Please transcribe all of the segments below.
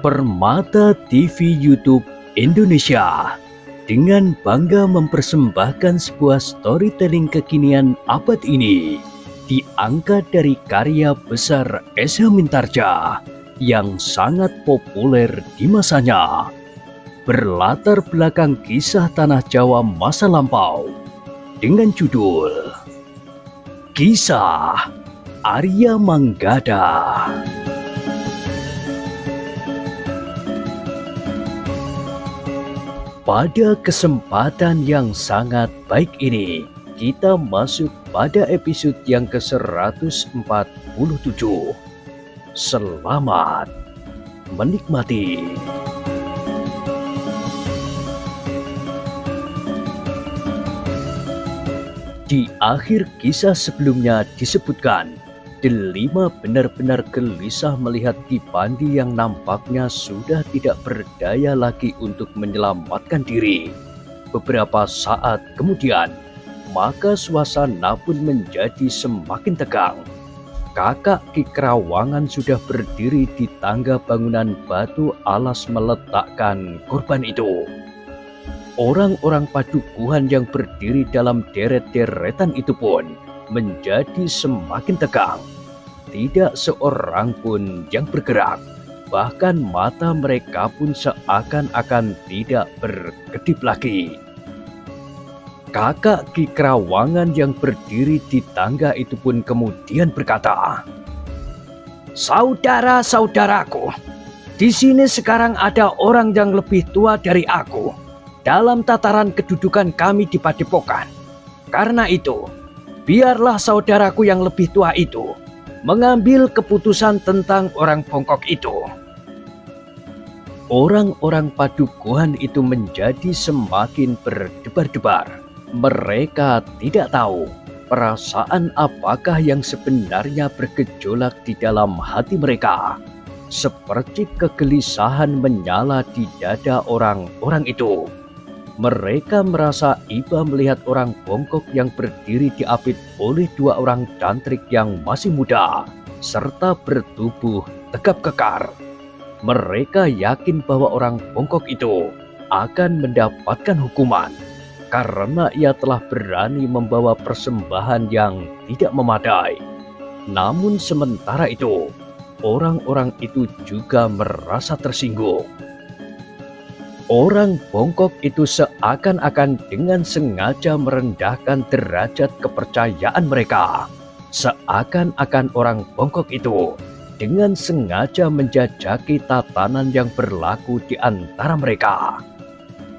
Permata TV YouTube Indonesia dengan bangga mempersembahkan sebuah storytelling kekinian abad ini diangkat dari karya besar S.H. Mintarja yang sangat populer di masanya. Berlatar belakang kisah tanah Jawa masa lampau dengan judul Kisah Arya Manggada. Pada kesempatan yang sangat baik ini, kita masuk pada episode yang ke-147. Selamat menikmati. Di akhir kisah sebelumnya disebutkan, Delima benar-benar gelisah melihat Ki Pandi yang nampaknya sudah tidak berdaya lagi untuk menyelamatkan diri. Beberapa saat kemudian, maka suasana pun menjadi semakin tegang. Kakak Ki Krawangan sudah berdiri di tangga bangunan batu alas meletakkan korban itu. Orang-orang padukuhan yang berdiri dalam deret-deretan itu pun menjadi semakin tegang. Tidak seorang pun yang bergerak, bahkan mata mereka pun seakan-akan tidak berkedip lagi. Kakak Ki Krawangan yang berdiri di tangga itu pun kemudian berkata, "Saudara-saudaraku, di sini sekarang ada orang yang lebih tua dari aku dalam tataran kedudukan kami di Padepokan. Karena itu, biarlah saudaraku yang lebih tua itu mengambil keputusan tentang orang bongkok itu." Orang-orang padukuhan itu menjadi semakin berdebar-debar. Mereka tidak tahu perasaan apakah yang sebenarnya bergejolak di dalam hati mereka. Seperti kegelisahan menyala di dada orang-orang itu. Mereka merasa iba melihat orang bongkok yang berdiri diapit oleh dua orang cantrik yang masih muda, serta bertubuh tegap kekar. Mereka yakin bahwa orang bongkok itu akan mendapatkan hukuman, karena ia telah berani membawa persembahan yang tidak memadai. Namun sementara itu, orang-orang itu juga merasa tersinggung. Orang bongkok itu seakan-akan dengan sengaja merendahkan derajat kepercayaan mereka. Seakan-akan orang bongkok itu dengan sengaja menjajaki tatanan yang berlaku di antara mereka.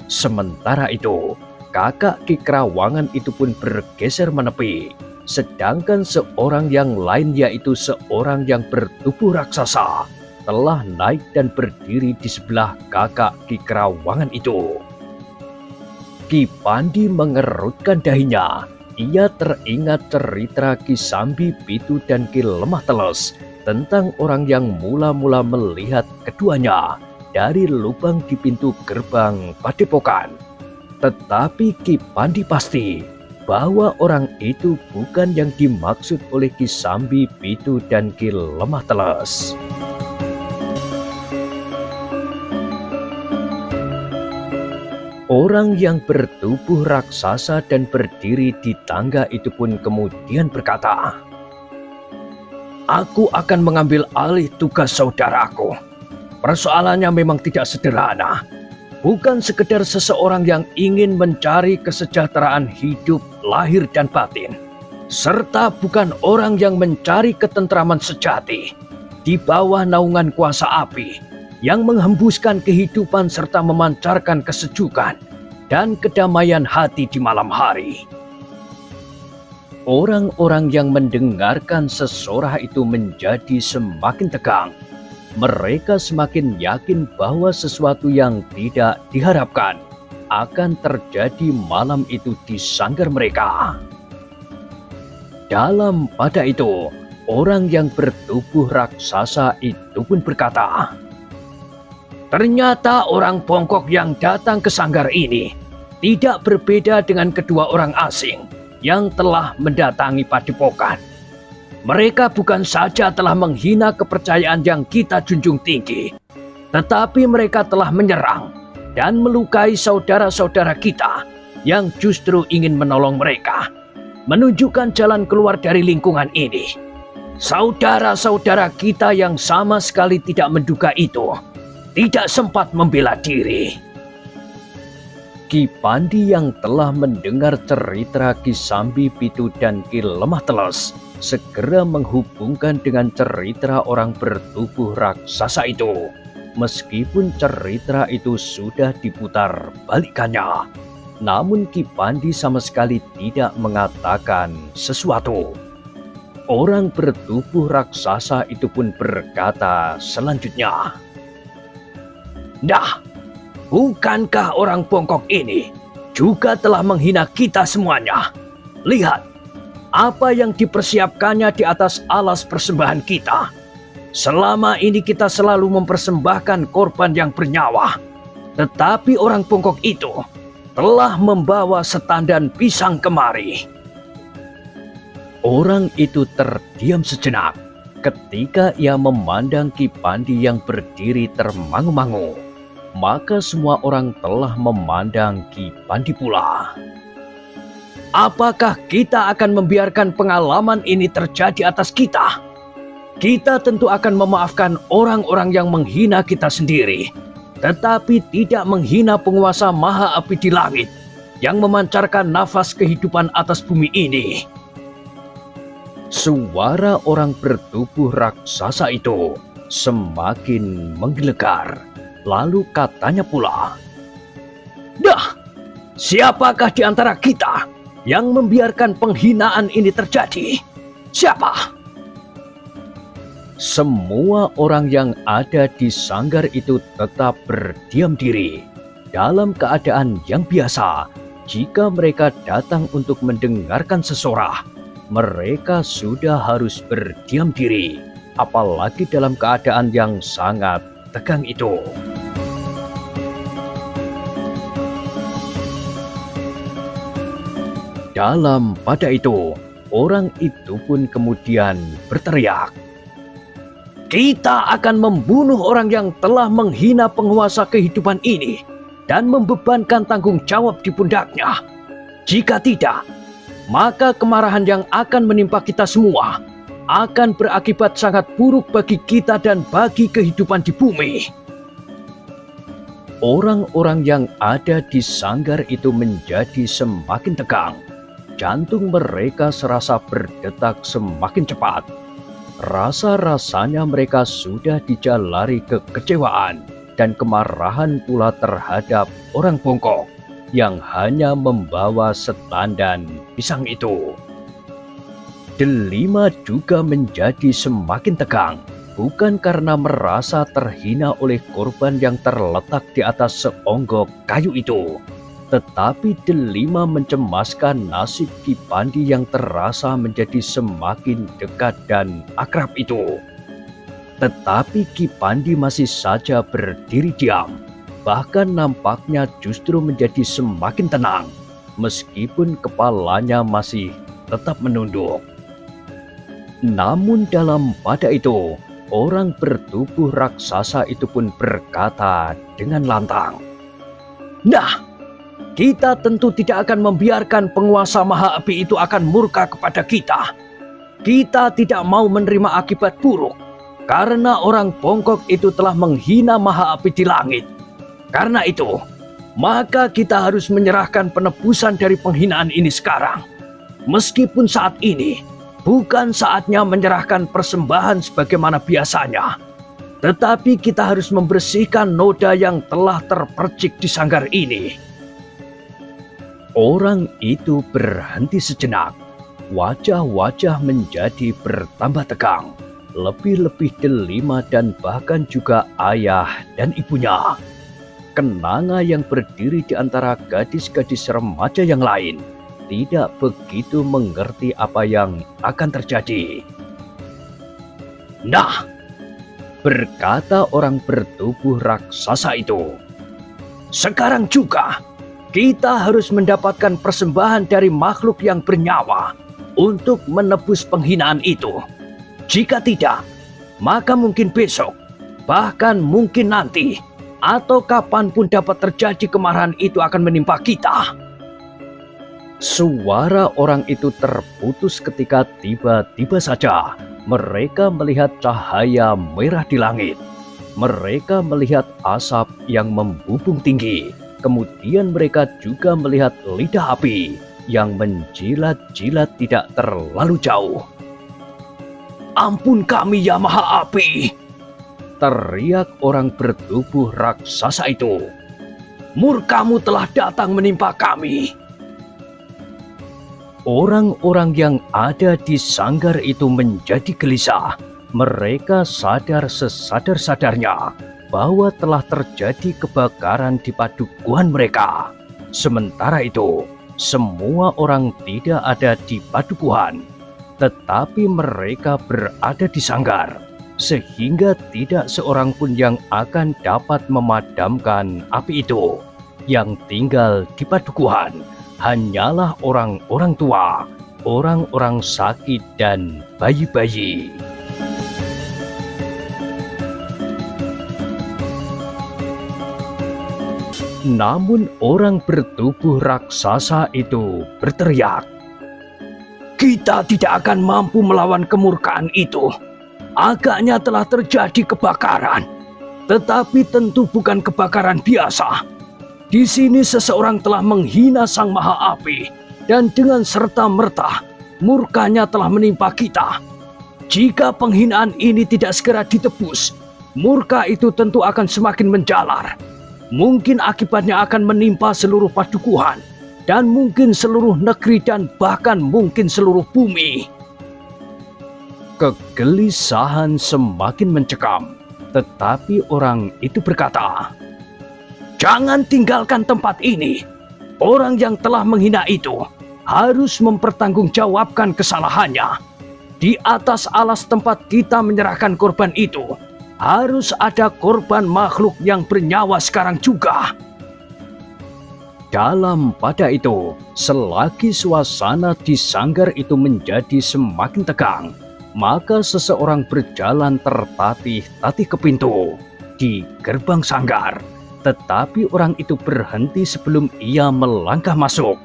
Sementara itu, kakak Ki Krawangan itu pun bergeser menepi. Sedangkan seorang yang lain, yaitu seorang yang bertubuh raksasa, telah naik dan berdiri di sebelah kakak Ki Krawangan itu. Ki Pandi mengerutkan dahinya. Ia teringat cerita Ki Sambi Pitu dan Ki Lemah Teles tentang orang yang mula-mula melihat keduanya dari lubang di pintu gerbang Padepokan. Tetapi Ki Pandi pasti bahwa orang itu bukan yang dimaksud oleh Ki Sambi Pitu dan Ki Lemah Teles. Orang yang bertubuh raksasa dan berdiri di tangga itu pun kemudian berkata, "Aku akan mengambil alih tugas saudaraku. Persoalannya memang tidak sederhana. Bukan sekedar seseorang yang ingin mencari kesejahteraan hidup lahir dan batin, serta bukan orang yang mencari ketentraman sejati di bawah naungan kuasa api yang menghembuskan kehidupan serta memancarkan kesejukan dan kedamaian hati di malam hari." Orang-orang yang mendengarkan sesorah itu menjadi semakin tegang. Mereka semakin yakin bahwa sesuatu yang tidak diharapkan akan terjadi malam itu di sanggar mereka. Dalam pada itu, orang yang bertubuh raksasa itu pun berkata, "Ternyata orang bongkok yang datang ke sanggar ini tidak berbeda dengan kedua orang asing yang telah mendatangi Padepokan. Mereka bukan saja telah menghina kepercayaan yang kita junjung tinggi, Tetapi mereka telah menyerang dan melukai saudara-saudara kita yang justru ingin menolong mereka, menunjukkan jalan keluar dari lingkungan ini. Saudara-saudara kita yang sama sekali tidak menduga itu, tidak sempat membela diri. Ki Pandi yang telah mendengar cerita Ki Sambi Pitu dan Ki Lemah Teles segera menghubungkan dengan cerita orang bertubuh raksasa itu, meskipun cerita itu sudah diputar balikannya. Namun Ki Pandi sama sekali tidak mengatakan sesuatu. Orang bertubuh raksasa itu pun berkata selanjutnya, "Nah, bukankah orang bongkok ini juga telah menghina kita semuanya? Lihat, apa yang dipersiapkannya di atas alas persembahan kita. Selama ini kita selalu mempersembahkan korban yang bernyawa. Tetapi orang bongkok itu telah membawa setandan pisang kemari." Orang itu terdiam sejenak ketika ia memandang Ki Pandi yang berdiri termangu-mangu. Maka semua orang telah memandang Ki Pandi pula. Apakah kita akan membiarkan pengalaman ini terjadi atas kita? Kita tentu akan memaafkan orang-orang yang menghina kita sendiri, tetapi tidak menghina penguasa Maha Api di langit yang memancarkan nafas kehidupan atas bumi ini. Suara orang bertubuh raksasa itu semakin menggelegar. Lalu katanya pula, "Dah, siapakah di antara kita yang membiarkan penghinaan ini terjadi? Siapa?" Semua orang yang ada di sanggar itu tetap berdiam diri dalam keadaan yang biasa. Jika mereka datang untuk mendengarkan sesorah, mereka sudah harus berdiam diri, apalagi dalam keadaan yang sangat tegang itu. Dalam pada itu, orang itu pun kemudian berteriak, "Kita akan membunuh orang yang telah menghina penguasa kehidupan ini dan membebankan tanggung jawab di pundaknya. Jika tidak, maka kemarahan yang akan menimpa kita semua akan berakibat sangat buruk bagi kita dan bagi kehidupan di bumi." Orang-orang yang ada di sanggar itu menjadi semakin tegang. Jantung mereka serasa berdetak semakin cepat. Rasa-rasanya mereka sudah dijalari kekecewaan dan kemarahan pula terhadap orang bongkok yang hanya membawa setandan pisang itu. Delima juga menjadi semakin tegang, bukan karena merasa terhina oleh korban yang terletak di atas seonggok kayu itu, tetapi Delima mencemaskan nasib Ki Pandi yang terasa menjadi semakin dekat dan akrab itu. Tetapi Ki Pandi masih saja berdiri diam, bahkan nampaknya justru menjadi semakin tenang, meskipun kepalanya masih tetap menunduk. Namun dalam pada itu, orang bertubuh raksasa itu pun berkata dengan lantang, "Nah, kita tentu tidak akan membiarkan penguasa Maha Api itu akan murka kepada kita. Kita tidak mau menerima akibat buruk, karena orang bongkok itu telah menghina Maha Api di langit. Karena itu, maka kita harus menyerahkan penebusan dari penghinaan ini sekarang. Meskipun saat ini bukan saatnya menyerahkan persembahan sebagaimana biasanya, tetapi kita harus membersihkan noda yang telah terpercik di sanggar ini." Orang itu berhenti sejenak. Wajah-wajah menjadi bertambah tegang. Lebih-lebih Delima dan bahkan juga ayah dan ibunya. Kenanga yang berdiri di antara gadis-gadis remaja yang lain tidak begitu mengerti apa yang akan terjadi. "Nah," berkata orang bertubuh raksasa itu, "sekarang juga kita harus mendapatkan persembahan dari makhluk yang bernyawa untuk menebus penghinaan itu. Jika tidak, maka mungkin besok bahkan mungkin nanti atau kapanpun dapat terjadi kemarahan itu akan menimpa kita. Suara orang itu terputus ketika tiba-tiba saja mereka melihat cahaya merah di langit. Mereka melihat asap yang membubung tinggi. Kemudian mereka juga melihat lidah api yang menjilat-jilat tidak terlalu jauh. "Ampun kami ya Maha Api!" teriak orang bertubuh raksasa itu. "Murkamu telah datang menimpa kami." Orang-orang yang ada di sanggar itu menjadi gelisah. Mereka sadar sesadar-sadarnya bahwa telah terjadi kebakaran di padukuhan mereka. Sementara itu, semua orang tidak ada di padukuhan, tetapi mereka berada di sanggar, sehingga tidak seorang pun yang akan dapat memadamkan api itu. Yang tinggal di padukuhan hanyalah orang-orang tua, orang-orang sakit, dan bayi-bayi. Namun orang bertubuh raksasa itu berteriak, "Kita tidak akan mampu melawan kemurkaan itu. Agaknya telah terjadi kebakaran, tetapi tentu bukan kebakaran biasa. Di sini seseorang telah menghina Sang Maha Api, dan dengan serta-merta murkanya telah menimpa kita. Jika penghinaan ini tidak segera ditebus, murka itu tentu akan semakin menjalar. Mungkin akibatnya akan menimpa seluruh padukuhan, dan mungkin seluruh negeri, dan bahkan mungkin seluruh bumi." Kegelisahan semakin mencekam, tetapi orang itu berkata, "Jangan tinggalkan tempat ini. Orang yang telah menghina itu harus mempertanggungjawabkan kesalahannya. Di atas alas tempat kita menyerahkan korban itu, harus ada korban makhluk yang bernyawa sekarang juga." Dalam pada itu, selagi suasana di sanggar itu menjadi semakin tegang, maka seseorang berjalan tertatih-tatih ke pintu di gerbang sanggar. Tetapi orang itu berhenti sebelum ia melangkah masuk.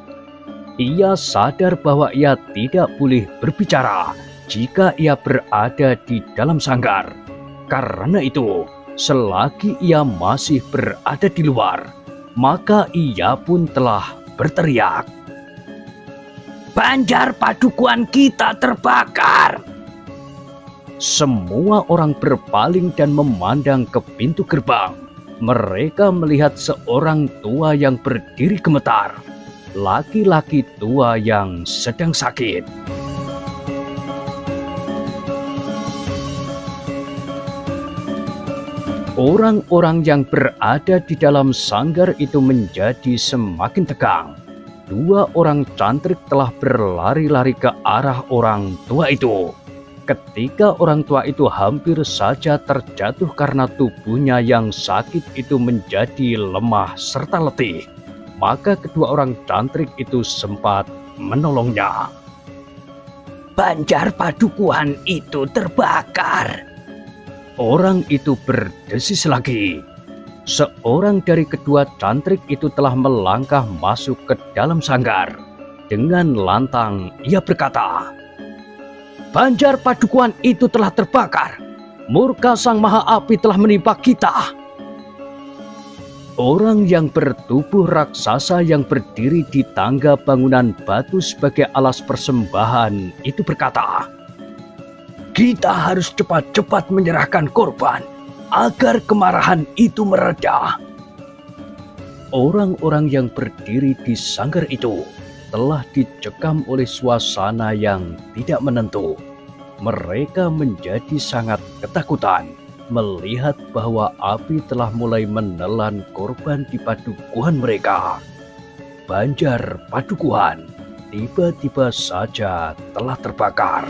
Ia sadar bahwa ia tidak boleh berbicara jika ia berada di dalam sanggar. Karena itu, selagi ia masih berada di luar, maka ia pun telah berteriak, "Banjar padukuhan kita terbakar!" Semua orang berpaling dan memandang ke pintu gerbang. Mereka melihat seorang tua yang berdiri gemetar, laki-laki tua yang sedang sakit. Orang-orang yang berada di dalam sanggar itu menjadi semakin tegang. Dua orang cantrik telah berlari-lari ke arah orang tua itu. Ketika orang tua itu hampir saja terjatuh karena tubuhnya yang sakit itu menjadi lemah serta letih, maka kedua orang cantrik itu sempat menolongnya. "Banjar padukuhan itu terbakar!" Orang itu berdesis lagi. Seorang dari kedua cantrik itu telah melangkah masuk ke dalam sanggar. Dengan lantang ia berkata, "Banjar padukuhan itu telah terbakar. Murka Sang Maha Api telah menimpa kita." Orang yang bertubuh raksasa yang berdiri di tangga bangunan batu sebagai alas persembahan itu berkata, "Kita harus cepat-cepat menyerahkan korban agar kemarahan itu mereda." Orang-orang yang berdiri di sanggar itu telah dicekam oleh suasana yang tidak menentu. Mereka menjadi sangat ketakutan melihat bahwa api telah mulai menelan korban di padukuhan mereka. Banjar padukuhan tiba-tiba saja telah terbakar.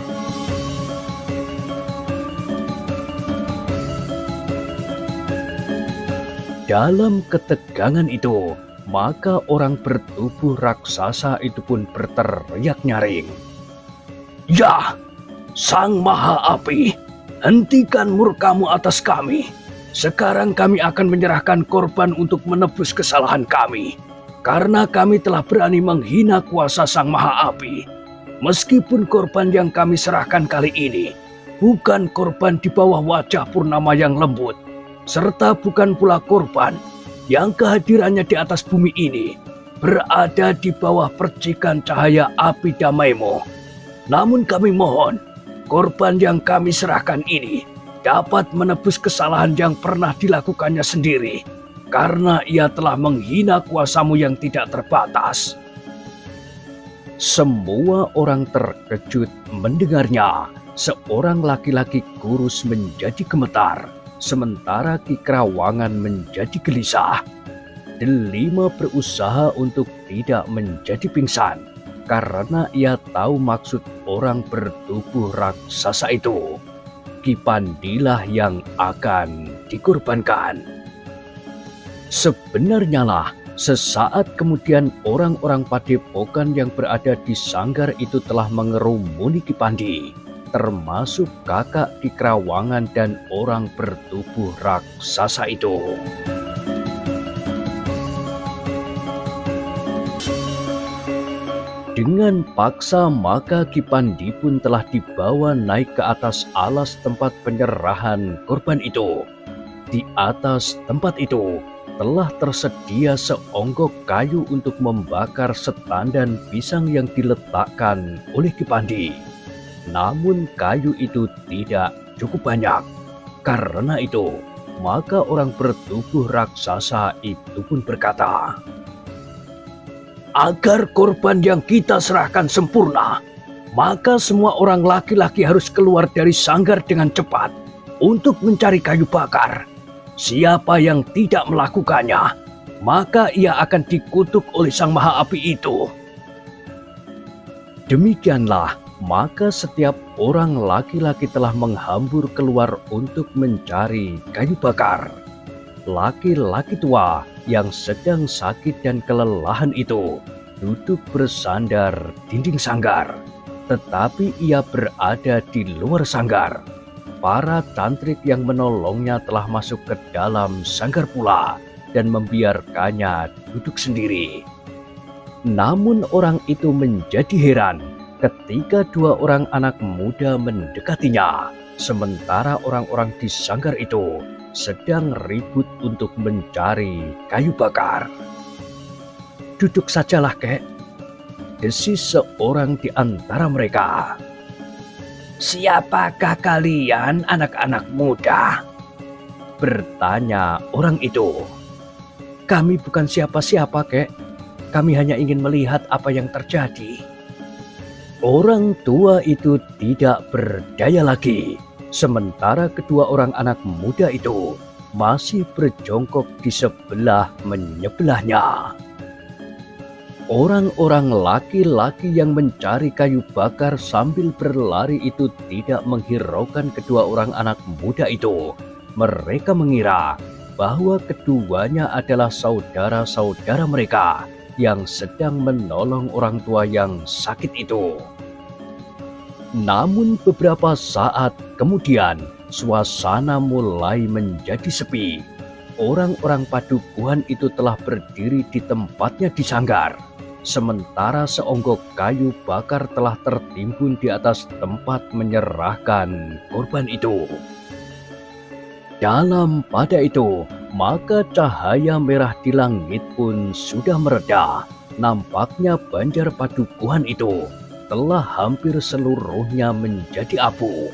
Dalam ketegangan itu, maka orang bertubuh raksasa itu pun berteriak nyaring, "Ya, Sang Maha Api, hentikan murkamu atas kami. Sekarang kami akan menyerahkan korban untuk menebus kesalahan kami, karena kami telah berani menghina kuasa Sang Maha Api. Meskipun korban yang kami serahkan kali ini bukan korban di bawah wajah purnama yang lembut, serta bukan pula korban yang kehadirannya di atas bumi ini berada di bawah percikan cahaya api damaimu. Namun kami mohon, korban yang kami serahkan ini dapat menebus kesalahan yang pernah dilakukannya sendiri, karena ia telah menghina kuasamu yang tidak terbatas. Semua orang terkejut mendengarnya. Seorang laki-laki kurus menjadi gemetar, sementara Ki Krawangan menjadi gelisah. Delima berusaha untuk tidak menjadi pingsan, karena ia tahu maksud orang bertubuh raksasa itu. Ki Pandilah yang akan dikorbankan. Sebenarnya lah, sesaat kemudian orang-orang padepokan yang berada di sanggar itu telah mengerumuni Ki Pandi, termasuk kakak Ki Krawangan dan orang bertubuh raksasa itu. Dengan paksa maka Ki Pandi pun telah dibawa naik ke atas alas tempat penyerahan korban itu. Di atas tempat itu telah tersedia seonggok kayu untuk membakar setandan pisang yang diletakkan oleh Ki Pandi. Namun kayu itu tidak cukup banyak. Karena itu, maka orang bertubuh raksasa itu pun berkata, agar korban yang kita serahkan sempurna, maka semua orang laki-laki harus keluar dari sanggar dengan cepat untuk mencari kayu bakar. Siapa yang tidak melakukannya, maka ia akan dikutuk oleh Sang Maha Api itu. Demikianlah, maka setiap orang laki-laki telah menghambur keluar untuk mencari kayu bakar. Laki-laki tua yang sedang sakit dan kelelahan itu duduk bersandar dinding sanggar, tetapi ia berada di luar sanggar. Para tantrik yang menolongnya telah masuk ke dalam sanggar pula dan membiarkannya duduk sendiri. Namun orang itu menjadi heran ketika dua orang anak muda mendekatinya, sementara orang-orang di sanggar itu sedang ribut untuk mencari kayu bakar. Duduk sajalah, Kek, desis seorang di antara mereka. Siapakah kalian anak-anak muda? Bertanya orang itu. Kami bukan siapa-siapa, Kek. Kami hanya ingin melihat apa yang terjadi. Orang tua itu tidak berdaya lagi. Sementara kedua orang anak muda itu masih berjongkok di sebelah menyebelahnya. Orang-orang laki-laki yang mencari kayu bakar sambil berlari itu tidak menghiraukan kedua orang anak muda itu. Mereka mengira bahwa keduanya adalah saudara-saudara mereka yang sedang menolong orang tua yang sakit itu. Namun beberapa saat kemudian suasana mulai menjadi sepi. Orang-orang padukuhan itu telah berdiri di tempatnya di sanggar, sementara seonggok kayu bakar telah tertimbun di atas tempat menyerahkan korban itu. Dalam pada itu, maka cahaya merah di langit pun sudah mereda. Nampaknya banjar padukuhan itu telah hampir seluruhnya menjadi abu.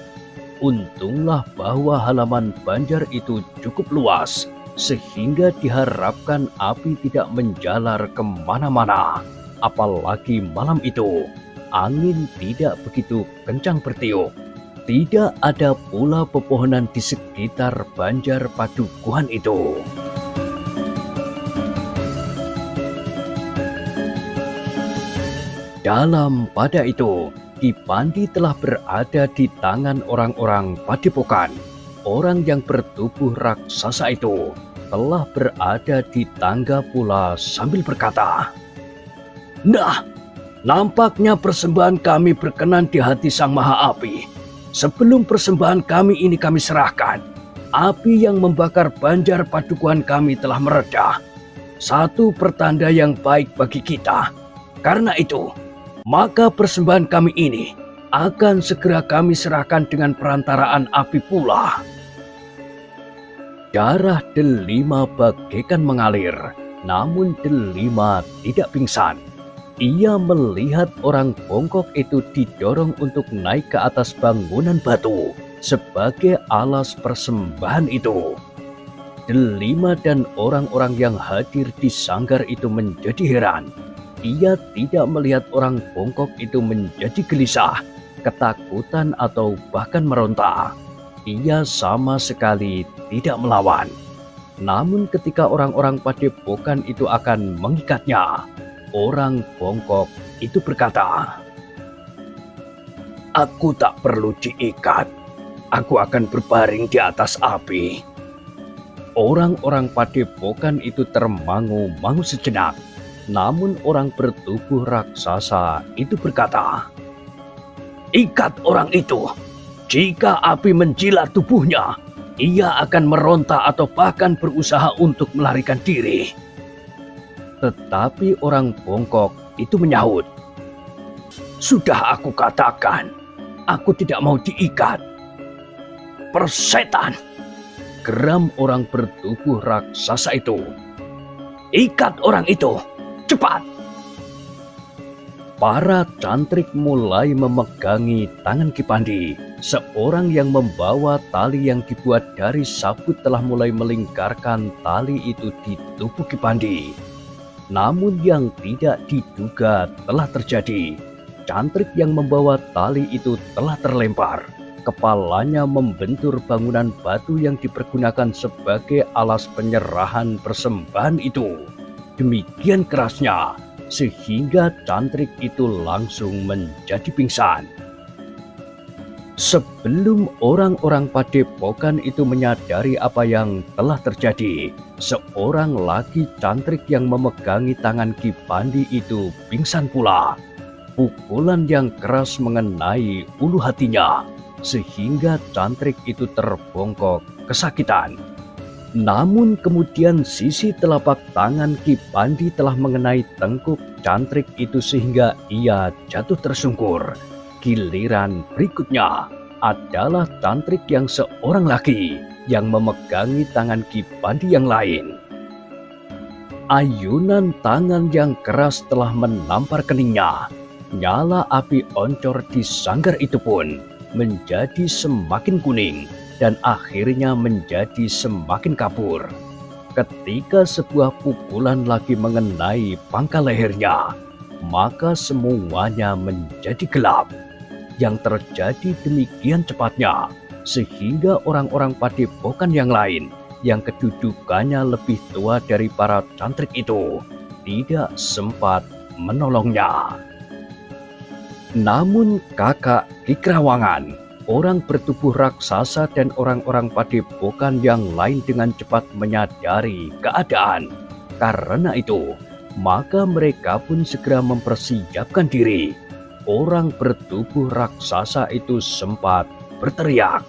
Untunglah bahwa halaman banjar itu cukup luas, sehingga diharapkan api tidak menjalar kemana-mana. Apalagi malam itu, angin tidak begitu kencang bertiup. Tidak ada pula pepohonan di sekitar banjar padukuhan itu. Dalam pada itu, Ki Pandi telah berada di tangan orang-orang padepokan. Orang yang bertubuh raksasa itu telah berada di tangga pula sambil berkata, "Nah, nampaknya persembahan kami berkenan di hati Sang Maha Api. Sebelum persembahan kami ini kami serahkan, Api yang membakar Banjar Padukuhan kami telah mereda. Satu pertanda yang baik bagi kita. Karena itu, maka persembahan kami ini akan segera kami serahkan dengan perantaraan api pula. Darah Delima bagaikan mengalir, namun Delima tidak pingsan. Ia melihat orang bongkok itu didorong untuk naik ke atas bangunan batu sebagai alas persembahan itu. Delima dan orang-orang yang hadir di sanggar itu menjadi heran. Ia tidak melihat orang bongkok itu menjadi gelisah, ketakutan atau bahkan meronta. Ia sama sekali tidak melawan. Namun ketika orang-orang padepokan itu akan mengikatnya, orang bongkok itu berkata, "Aku tak perlu diikat. Aku akan berbaring di atas api." Orang-orang padepokan itu termangu-mangu sejenak. Namun orang bertubuh raksasa itu berkata, "Ikat orang itu. Jika api menjilat tubuhnya, ia akan meronta atau bahkan berusaha untuk melarikan diri." Tetapi orang bongkok itu menyahut, "Sudah aku katakan, aku tidak mau diikat." "Persetan!" geram orang bertubuh raksasa itu. "Ikat orang itu, cepat!" Para cantrik mulai memegangi tangan Ki Pandi. Seorang yang membawa tali yang dibuat dari sabut telah mulai melingkarkan tali itu di tubuh Ki Pandi. Namun yang tidak diduga telah terjadi. Cantrik yang membawa tali itu telah terlempar. Kepalanya membentur bangunan batu yang dipergunakan sebagai alas penyerahan persembahan itu. Demikian kerasnya, sehingga cantrik itu langsung menjadi pingsan. Sebelum orang-orang padepokan itu menyadari apa yang telah terjadi, seorang lagi cantrik yang memegangi tangan Ki Pandi itu pingsan pula. Pukulan yang keras mengenai ulu hatinya, sehingga cantrik itu terbongkok kesakitan. Namun kemudian sisi telapak tangan Ki Pandi telah mengenai tengkuk cantrik itu sehingga ia jatuh tersungkur. Giliran berikutnya adalah cantrik yang seorang lagi yang memegangi tangan Ki Pandi yang lain. Ayunan tangan yang keras telah menampar keningnya. Nyala api oncor di sanggar itu pun menjadi semakin kuning dan akhirnya menjadi semakin kabur. Ketika sebuah pukulan lagi mengenai pangkal lehernya, maka semuanya menjadi gelap. Yang terjadi demikian cepatnya, sehingga orang-orang padepokan yang lain yang kedudukannya lebih tua dari para cantrik itu tidak sempat menolongnya. Namun kakak Ki Krawangan, orang bertubuh raksasa dan orang-orang padepokan yang lain dengan cepat menyadari keadaan. Karena itu, maka mereka pun segera mempersiapkan diri. Orang bertubuh raksasa itu sempat berteriak,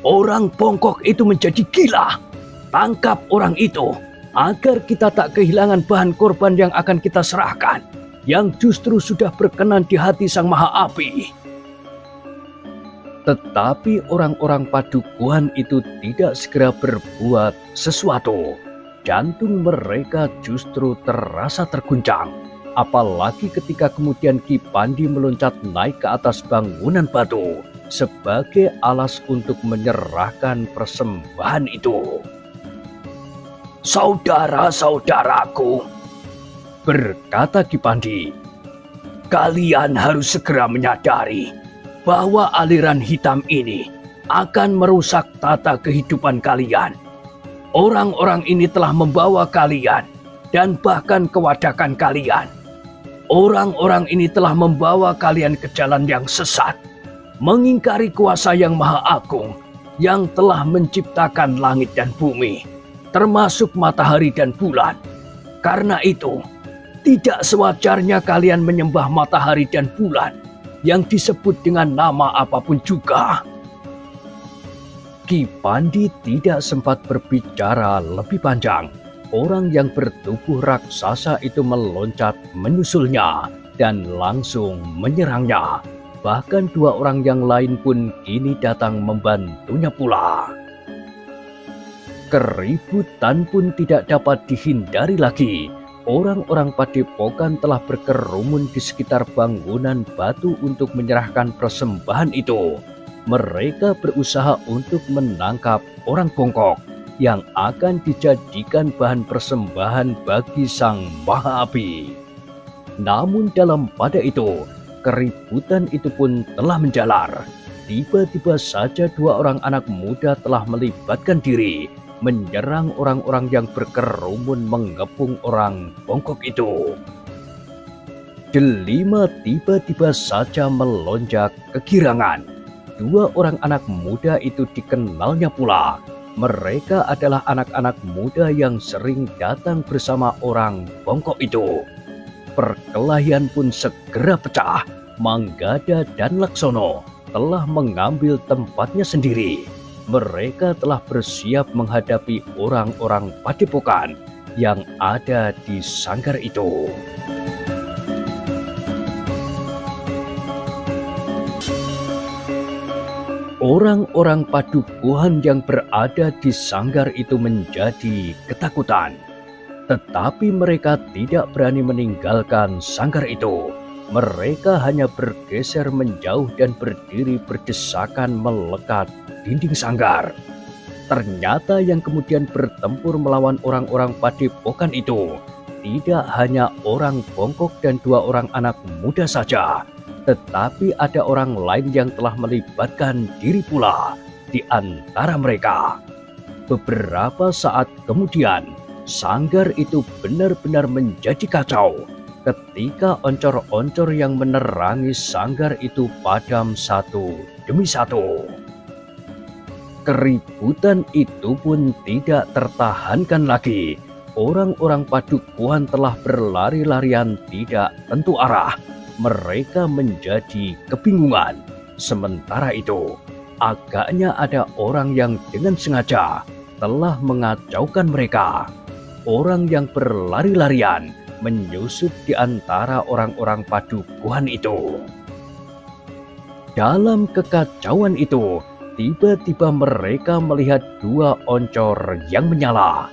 "Orang bongkok itu menjadi gila! Tangkap orang itu, agar kita tak kehilangan bahan korban yang akan kita serahkan, yang justru sudah berkenan di hati Sang Maha Api." Tetapi orang-orang padukuhan itu tidak segera berbuat sesuatu. Jantung mereka justru terasa terguncang. Apalagi ketika kemudian Ki Pandi meloncat naik ke atas bangunan batu sebagai alas untuk menyerahkan persembahan itu. "Saudara-saudaraku," berkata Ki Pandi, "kalian harus segera menyadari bahwa aliran hitam ini akan merusak tata kehidupan kalian. Orang-orang ini telah membawa kalian dan bahkan kewadakan kalian. Orang-orang ini telah membawa kalian ke jalan yang sesat, mengingkari kuasa yang maha agung yang telah menciptakan langit dan bumi, termasuk matahari dan bulan. Karena itu, tidak sewajarnya kalian menyembah matahari dan bulan yang disebut dengan nama apapun juga." Ki Pandi tidak sempat berbicara lebih panjang. Orang yang bertubuh raksasa itu meloncat menyusulnya dan langsung menyerangnya. Bahkan dua orang yang lain pun kini datang membantunya pula. Keributan pun tidak dapat dihindari lagi. Orang-orang padepokan telah berkerumun di sekitar bangunan batu untuk menyerahkan persembahan itu. Mereka berusaha untuk menangkap orang bongkok yang akan dijadikan bahan persembahan bagi Sang Maha Api. Namun pada itu, keributan itu pun telah menjalar. Tiba-tiba saja dua orang anak muda telah melibatkan diri, menyerang orang-orang yang berkerumun mengepung orang bongkok itu. Delima tiba-tiba saja melonjak kegirangan. Dua orang anak muda itu dikenalnya pula. Mereka adalah anak-anak muda yang sering datang bersama orang bongkok itu. Perkelahian pun segera pecah. Manggada dan Laksono telah mengambil tempatnya sendiri. Mereka telah bersiap menghadapi orang-orang padepokan yang ada di sanggar itu. Orang-orang padukuhan yang berada di sanggar itu menjadi ketakutan. Tetapi mereka tidak berani meninggalkan sanggar itu. Mereka hanya bergeser menjauh dan berdiri berdesakan melekat dinding sanggar. Ternyata yang kemudian bertempur melawan orang-orang padepokan itu tidak hanya orang bongkok dan dua orang anak muda saja, tetapi ada orang lain yang telah melibatkan diri pula di antara mereka. Beberapa saat kemudian, sanggar itu benar-benar menjadi kacau ketika oncor-oncor yang menerangi sanggar itu padam satu demi satu. Keributan itu pun tidak tertahankan lagi. Orang-orang padukuhan telah berlari-larian tidak tentu arah. Mereka menjadi kebingungan. Sementara itu, agaknya ada orang yang dengan sengaja telah mengacaukan mereka. Orang yang berlari-larian menyusup di antara orang-orang padukuhan itu. Dalam kekacauan itu, tiba-tiba mereka melihat dua oncor yang menyala.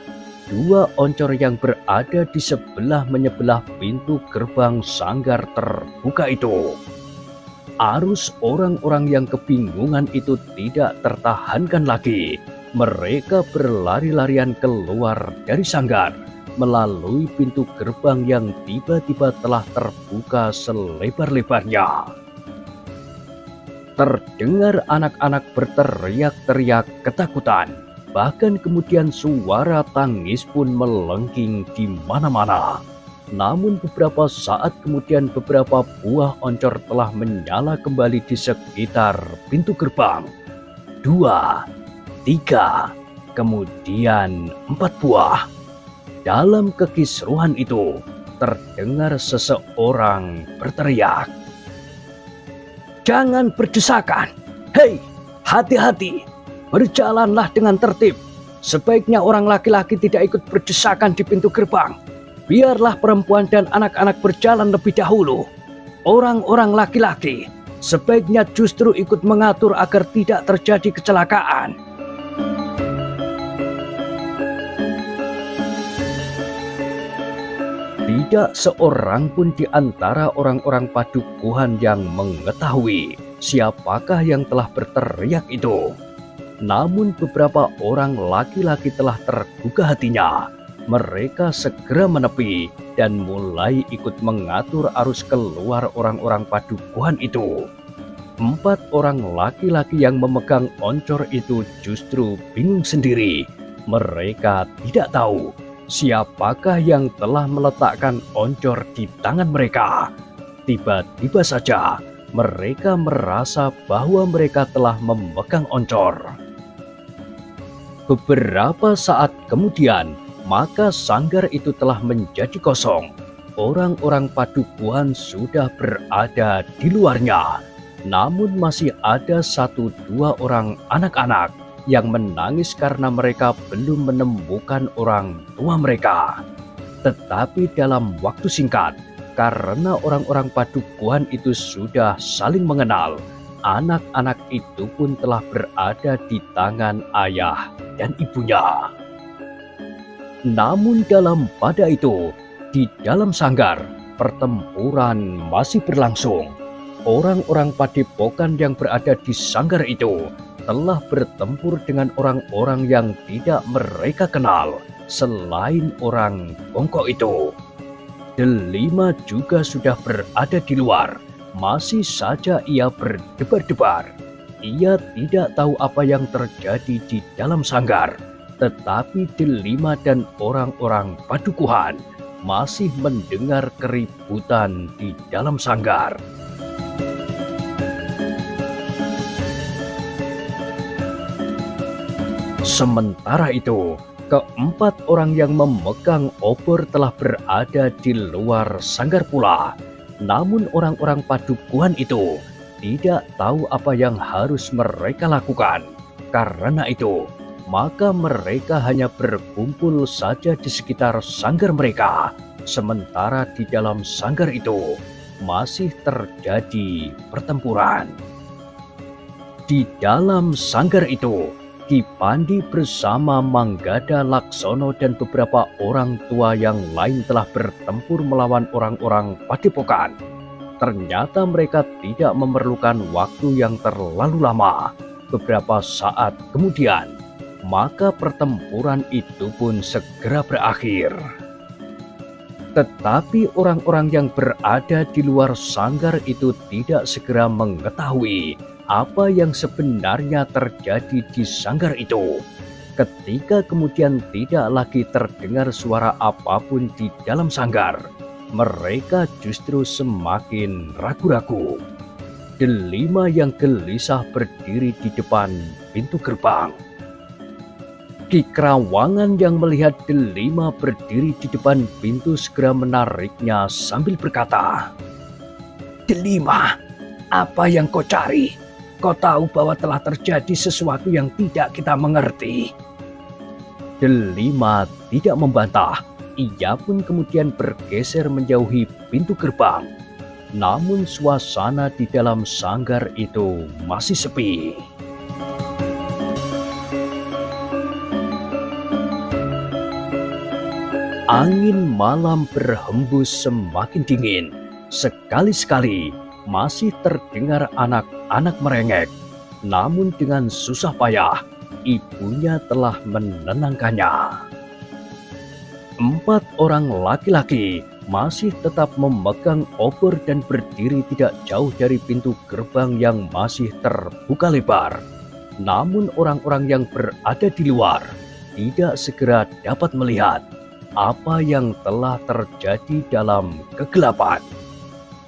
Dua oncor yang berada di sebelah menyebelah pintu gerbang sanggar terbuka itu. Arus orang-orang yang kebingungan itu tidak tertahankan lagi. Mereka berlari-larian keluar dari sanggar melalui pintu gerbang yang tiba-tiba telah terbuka selebar-lebarnya. Terdengar anak-anak berteriak-teriak ketakutan. Bahkan kemudian suara tangis pun melengking di mana-mana. Namun beberapa saat kemudian beberapa buah oncor telah menyala kembali di sekitar pintu gerbang. 2, 3, kemudian 4 buah. Dalam kekisruhan itu terdengar seseorang berteriak, "Jangan berdesakan! Hei, hati-hati! Berjalanlah dengan tertib. Sebaiknya orang laki-laki tidak ikut berdesakan di pintu gerbang. Biarlah perempuan dan anak-anak berjalan lebih dahulu. Orang-orang laki-laki sebaiknya justru ikut mengatur agar tidak terjadi kecelakaan." Tidak seorang pun di antara orang-orang padukuhan yang mengetahui siapakah yang telah berteriak itu. Namun beberapa orang laki-laki telah tergugah hatinya. Mereka segera menepi dan mulai ikut mengatur arus keluar orang-orang padukuhan itu. 4 orang laki-laki yang memegang oncor itu justru bingung sendiri. Mereka tidak tahu siapakah yang telah meletakkan oncor di tangan mereka. Tiba-tiba saja mereka merasa bahwa mereka telah memegang oncor. Beberapa saat kemudian, maka sanggar itu telah menjadi kosong. Orang-orang padukuhan sudah berada di luarnya. Namun masih ada 1-2 orang anak-anak yang menangis karena mereka belum menemukan orang tua mereka. Tetapi dalam waktu singkat, karena orang-orang Padukuhan itu sudah saling mengenal, anak-anak itu pun telah berada di tangan ayah dan ibunya. Namun pada itu, di dalam sanggar, pertempuran masih berlangsung. Orang-orang Padepokan yang berada di sanggar itu telah bertempur dengan orang-orang yang tidak mereka kenal selain orang bongkok itu. Delima juga sudah berada di luar. Masih saja ia berdebar-debar. Ia tidak tahu apa yang terjadi di dalam sanggar. Tetapi Delima dan orang-orang Padukuhan masih mendengar keributan di dalam sanggar. Sementara itu, keempat orang yang memegang obor telah berada di luar sanggar pula. Namun orang-orang Padukuhan itu tidak tahu apa yang harus mereka lakukan. Karena itu, maka mereka hanya berkumpul saja di sekitar sanggar mereka. Sementara di dalam sanggar itu masih terjadi pertempuran. Di dalam sanggar itu, Ki Pandi bersama Manggada Laksono dan beberapa orang tua yang lain telah bertempur melawan orang-orang Padepokan. Ternyata mereka tidak memerlukan waktu yang terlalu lama. Beberapa saat kemudian, maka pertempuran itu pun segera berakhir. Tetapi orang-orang yang berada di luar sanggar itu tidak segera mengetahui apa yang sebenarnya terjadi di sanggar itu. Ketika kemudian tidak lagi terdengar suara apapun di dalam sanggar, mereka justru semakin ragu-ragu. Delima yang gelisah berdiri di depan pintu gerbang. Ki Krawangan yang melihat Delima berdiri di depan pintu segera menariknya sambil berkata, "Delima, apa yang kau cari? Kau tahu bahwa telah terjadi sesuatu yang tidak kita mengerti." Delima tidak membantah. Ia pun kemudian bergeser menjauhi pintu gerbang. Namun suasana di dalam sanggar itu masih sepi. Angin malam berhembus semakin dingin. Sekali-sekali masih terdengar anak-anak merengek. Namun dengan susah payah, ibunya telah menenangkannya. 4 orang laki-laki masih tetap memegang obor dan berdiri tidak jauh dari pintu gerbang yang masih terbuka lebar. Namun orang-orang yang berada di luar tidak segera dapat melihat apa yang telah terjadi dalam kegelapan.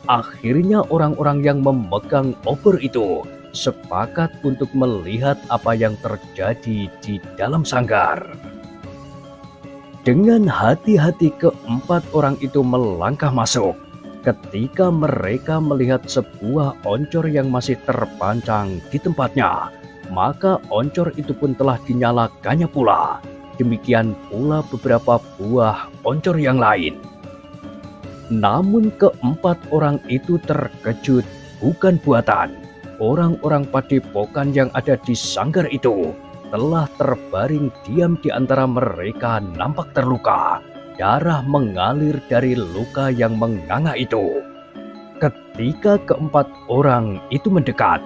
Akhirnya orang-orang yang memegang obor itu sepakat untuk melihat apa yang terjadi di dalam sanggar. Dengan hati-hati keempat orang itu melangkah masuk. Ketika mereka melihat sebuah oncor yang masih terpancang di tempatnya, maka oncor itu pun telah dinyalakannya pula. Demikian pula beberapa buah oncor yang lain. Namun keempat orang itu terkejut bukan buatan. Orang-orang Padepokan yang ada di sanggar itu telah terbaring diam di antara mereka nampak terluka. Darah mengalir dari luka yang menganga itu. Ketika keempat orang itu mendekat,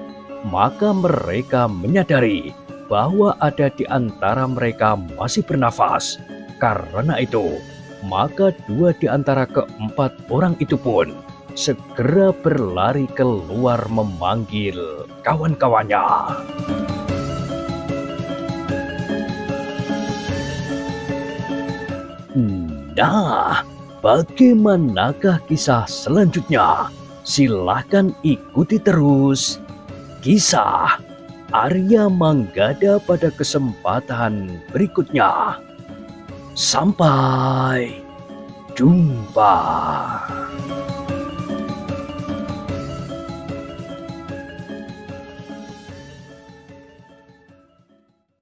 maka mereka menyadari bahwa ada di antara mereka masih bernafas. Karena itu, maka 2 di antara keempat orang itu pun segera berlari keluar memanggil kawan-kawannya. Nah, bagaimanakah kisah selanjutnya? Silahkan ikuti terus kisah Arya Manggada pada kesempatan berikutnya. Sampai jumpa.